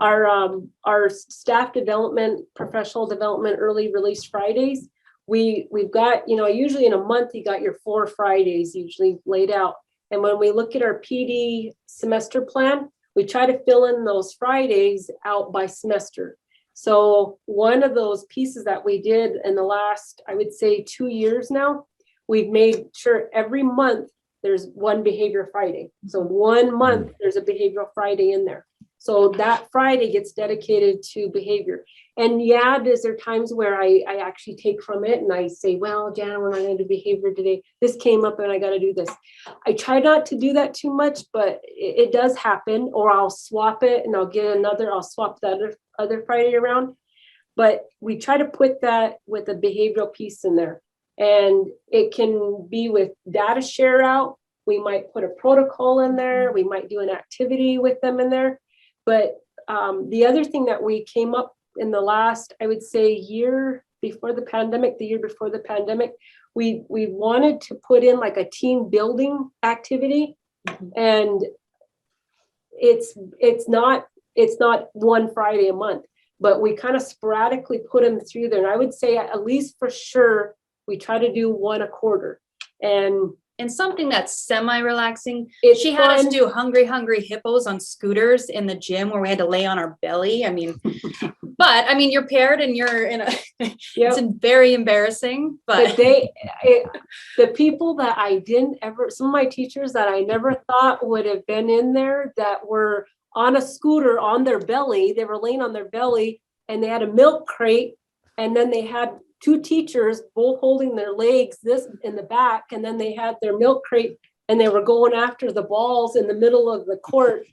our staff development, professional development, early release Fridays. We've got, usually in a month, you got your 4 Fridays usually laid out. And when we look at our PD semester plan, we try to fill in those Fridays out by semester. So one of those pieces that we did in the last, I would say 2 years now, we've made sure every month there's one behavior Friday. So 1 month, there's a behavioral Friday in there. So that Friday gets dedicated to behavior. And yeah, there's there times where I actually take from it and I say, well, Jana, we're not going to do behavior today. This came up and I got to do this. I try not to do that too much, but it does happen. Or I'll swap it and I'll swap the other Friday around. But we try to put that with a behavioral piece in there. And it can be with data share out. We might put a protocol in there. We might do an activity with them in there. But the other thing that we came up in the last, I would say, year before the pandemic, we wanted to put in like a team building activity. And it's not one Friday a month, but we kind of sporadically put them through there. And I would say at least for sure, we try to do one a quarter. And something that's semi-relaxing. It's She had us fun. do hungry hippos on scooters in the gym where we had to lay on our belly. I mean, but I mean, you're paired and you're in a, it's very embarrassing, but the people that I didn't ever, some of my teachers that I never thought would have been in there that were on a scooter on their belly, they were laying on their belly and they had a milk crate and then they had 2 teachers both holding their legs this in the back, and then they had their milk crate and they were going after the balls in the middle of the court.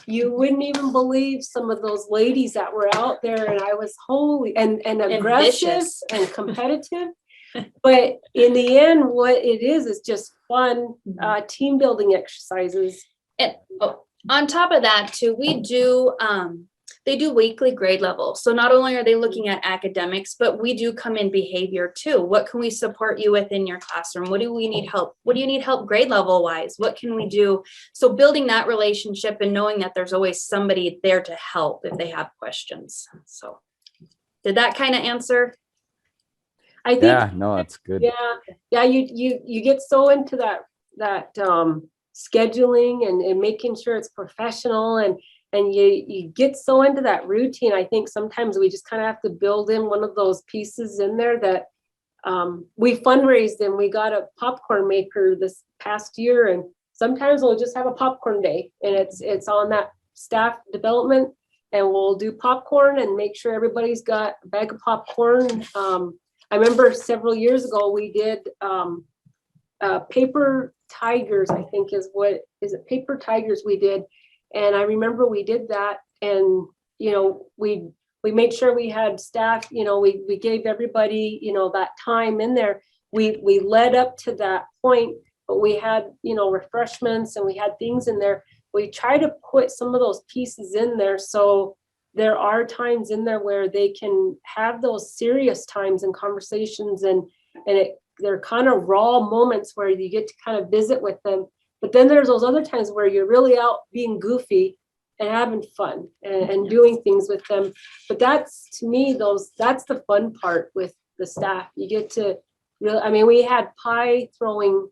You wouldn't even believe some of those ladies that were out there, and I was holy and aggressive and competitive. But in the end, what it is just fun team building exercises. And on top of that too, we do they do weekly grade level. So not only are they looking at academics, but we do come in behavior too. What can we support you with in your classroom? What do we need help? What do you need help grade level wise? What can we do? So building that relationship and knowing that there's always somebody there to help if they have questions. So did that kind of answer? I think, yeah, no, that's good. Yeah. You get so into that scheduling and making sure it's professional and you get so into that routine. I think sometimes we just kind of have to build in one of those pieces in there that we fundraised and we got a popcorn maker this past year. And sometimes we'll just have a popcorn day and it's on that staff development and we'll do popcorn and make sure everybody's got a bag of popcorn. I remember several years ago, we did paper tigers, I think paper tigers we did. And I remember we did that and, we made sure we had staff, we gave everybody, that time in there. We led up to that point, but we had, refreshments and we had things in there. We try to put some of those pieces in there. So there are times in there where they can have those serious times and conversations and they're kind of raw moments where you get to kind of visit with them. But then there's those other times where you're really out being goofy and having fun and doing things with them. But that's, to me, that's the fun part with the staff. You get to really, we had pie throwing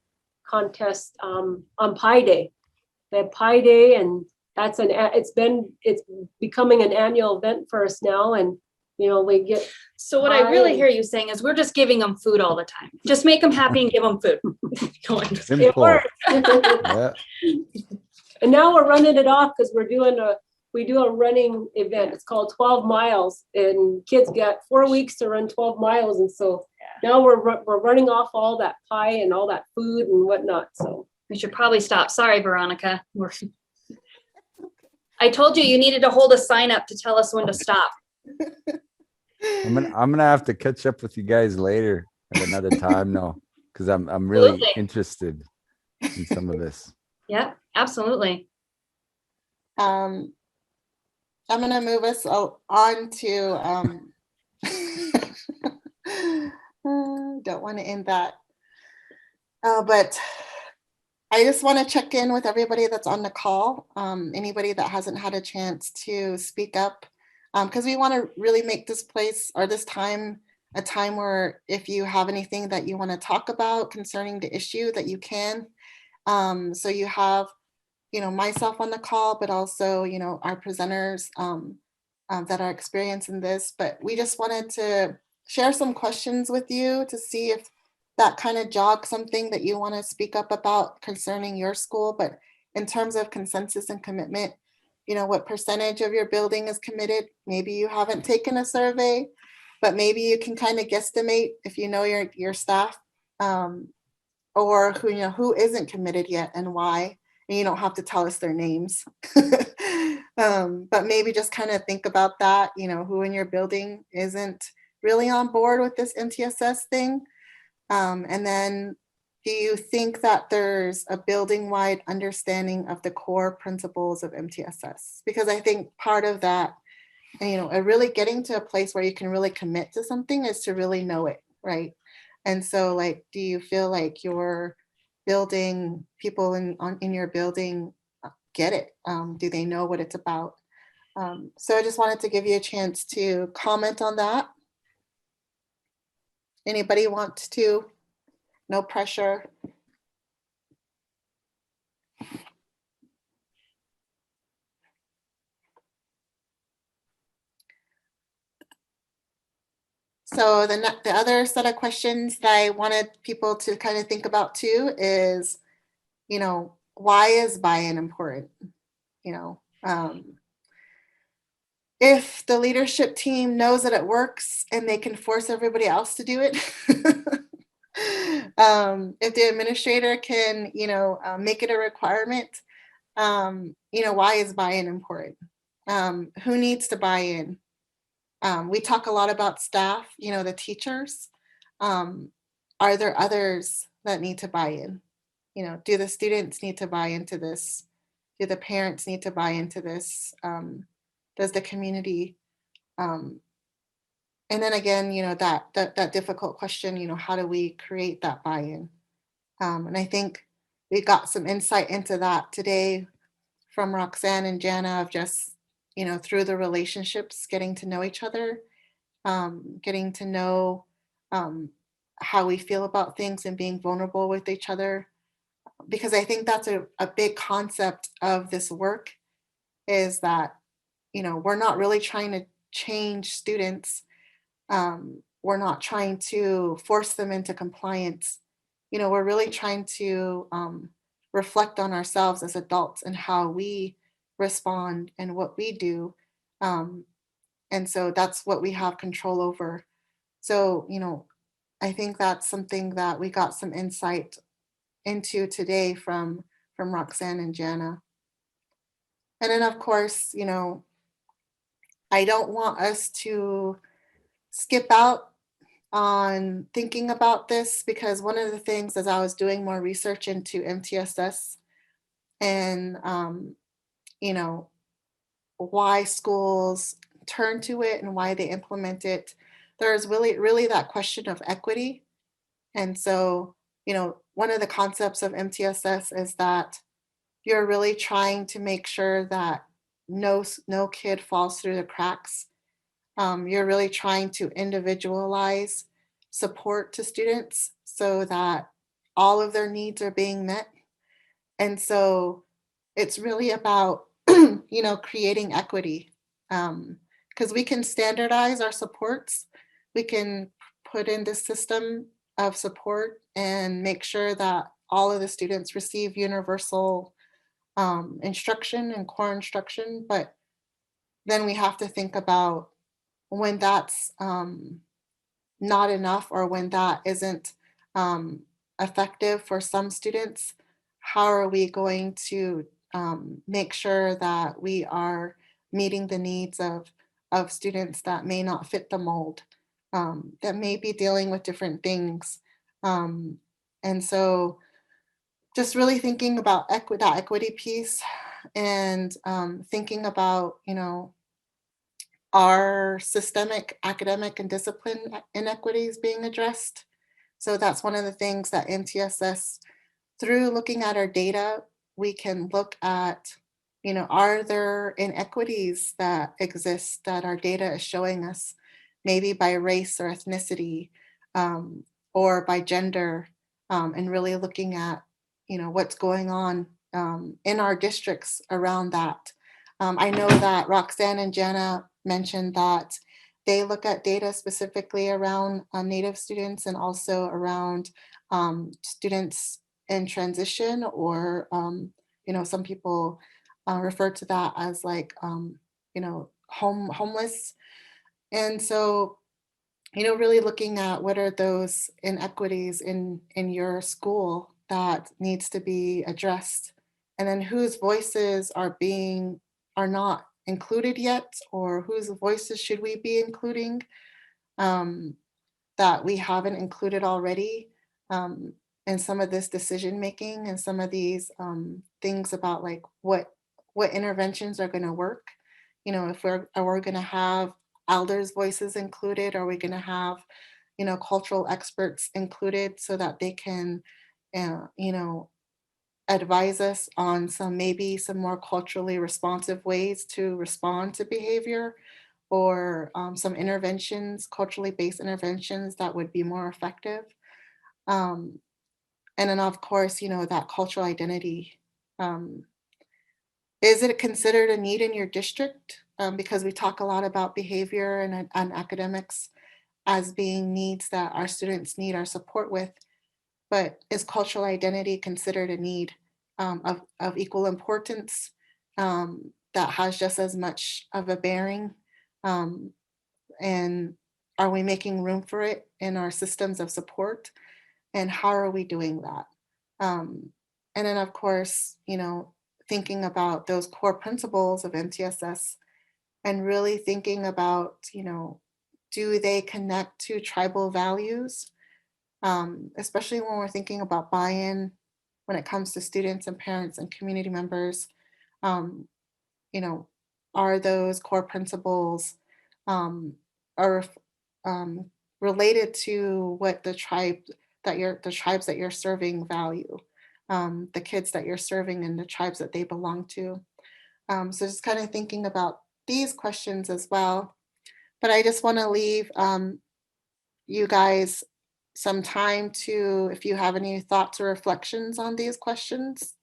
contest on Pie Day. They had Pie Day and it's becoming an annual event for us now. And, we get. So what I really hear you saying is we're just giving them food all the time. Just make them happy and give them food. Simple. Yeah. And now we're running it off because we do a running event. It's called 12 miles and kids get 4 weeks to run 12 miles. And so now we're running off all that pie and all that food and whatnot. So we should probably stop. Sorry, Veronica. I told you needed to hold a sign up to tell us when to stop. I'm gonna have to catch up with you guys later at another time now, because I'm really Absolutely. interested in some of this. Yeah, absolutely. I'm gonna move us on to don't want to end that. But I just want to check in with everybody that's on the call, anybody that hasn't had a chance to speak up, because we want to really make this place or this time a time where if you have anything that you want to talk about concerning the issue that you can. So you have, myself on the call, but also, our presenters that are experiencing this. But we just wanted to share some questions with you to see if that kind of jogs something that you want to speak up about concerning your school. But in terms of consensus and commitment, what percentage of your building is committed? Maybe you haven't taken a survey, but maybe you can kind of guesstimate if you know your staff, or who isn't committed yet and why. And you don't have to tell us their names. But maybe just kind of think about that, who in your building isn't really on board with this MTSS thing. And then do you think that there's a building-wide understanding of the core principles of MTSS? Because I think part of that, really getting to a place where you can really commit to something is to really know it, right? And so, like, do you feel like your building, people in your building get it? Do they know what it's about? So I just wanted to give you a chance to comment on that. Anybody wants to? No pressure. So the other set of questions that I wanted people to kind of think about too is, why is buy-in important? If the leadership team knows that it works and they can force everybody else to do it, if the administrator can, make it a requirement, why is buy-in important? Who needs to buy in? We talk a lot about staff, the teachers. Are there others that need to buy in? Do the students need to buy into this? Do the parents need to buy into this? Does the community? And then again, that difficult question, how do we create that buy-in? And I think we got some insight into that today from Roxanne and Jana of just, through the relationships, getting to know each other, getting to know how we feel about things and being vulnerable with each other. Because I think that's a big concept of this work is that, we're not really trying to change students. We're not trying to force them into compliance. We're really trying to reflect on ourselves as adults and how we respond and what we do. And so that's what we have control over. So, I think that's something that we got some insight into today from Roxanne and Jana. And then of course, I don't want us to skip out on thinking about this because one of the things as I was doing more research into MTSS and why schools turn to it and why they implement it, there's really that question of equity. And so, one of the concepts of MTSS is that you're really trying to make sure that no kid falls through the cracks. You're really trying to individualize support to students so that all of their needs are being met. And so it's really about, creating equity, because we can standardize our supports. We can put in this system of support and make sure that all of the students receive universal instruction and core instruction. But then we have to think about when that's not enough or when that isn't effective for some students, how are we going to make sure that we are meeting the needs of students that may not fit the mold, that may be dealing with different things. And so just really thinking about that equity piece and thinking about, are systemic academic and discipline inequities being addressed? So that's one of the things that MTSS through looking at our data, we can look at, are there inequities that exist that our data is showing us, maybe by race or ethnicity, or by gender, and really looking at, what's going on in our districts around that. I know that Roxanne and Jana mentioned that they look at data specifically around Native students and also around students in transition, or some people refer to that as like homeless. And so really looking at what are those inequities in your school that needs to be addressed, and then whose voices are not included yet, or whose voices should we be including, that we haven't included already, in some of this decision making, and some of these things about like what interventions are going to work. If we're going to have elders' voices included, are we going to have cultural experts included so that they can advise us on maybe some more culturally responsive ways to respond to behavior, or some interventions, culturally based interventions that would be more effective. And then of course, that cultural identity. Is it considered a need in your district? Because we talk a lot about behavior and academics as being needs that our students need our support with, but is cultural identity considered a need of equal importance, that has just as much of a bearing? And are we making room for it in our systems of support? And how are we doing that? And then of course, thinking about those core principles of MTSS, and really thinking about, do they connect to tribal values? Especially when we're thinking about buy-in when it comes to students and parents and community members. um, are those core principles are related to what the tribes that you're serving value, the kids that you're serving and the tribes that they belong to. So just kind of thinking about these questions as well. But I just want to leave you guys some time to, if you have any thoughts or reflections on these questions.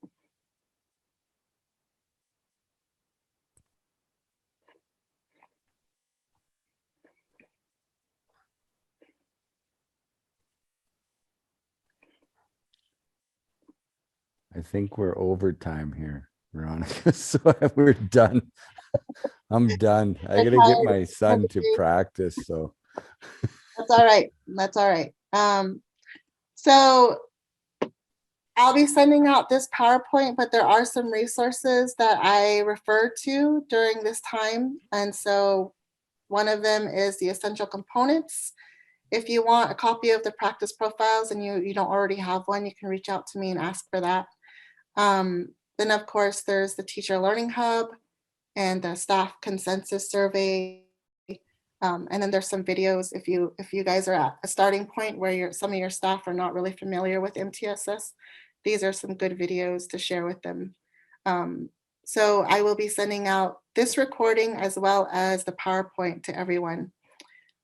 I think we're overtime here, Veronica. So we're done. I'm done. I gotta get my son to practice. So That's all right. That's all right. So I'll be sending out this PowerPoint, but there are some resources that I refer to during this time. And so one of them is the essential components. If you want a copy of the practice profiles and you don't already have one, you can reach out to me and ask for that. Then of course, there's the Teacher Learning Hub and the staff consensus survey. And then there's some videos if you guys are at a starting point where some of your staff are not really familiar with MTSS. These are some good videos to share with them. So I will be sending out this recording as well as the PowerPoint to everyone.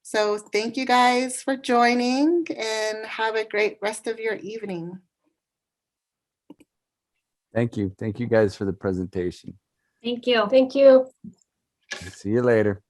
So thank you guys for joining, and have a great rest of your evening. thank you. Thank you guys for the presentation. Thank you. Thank you. See you later.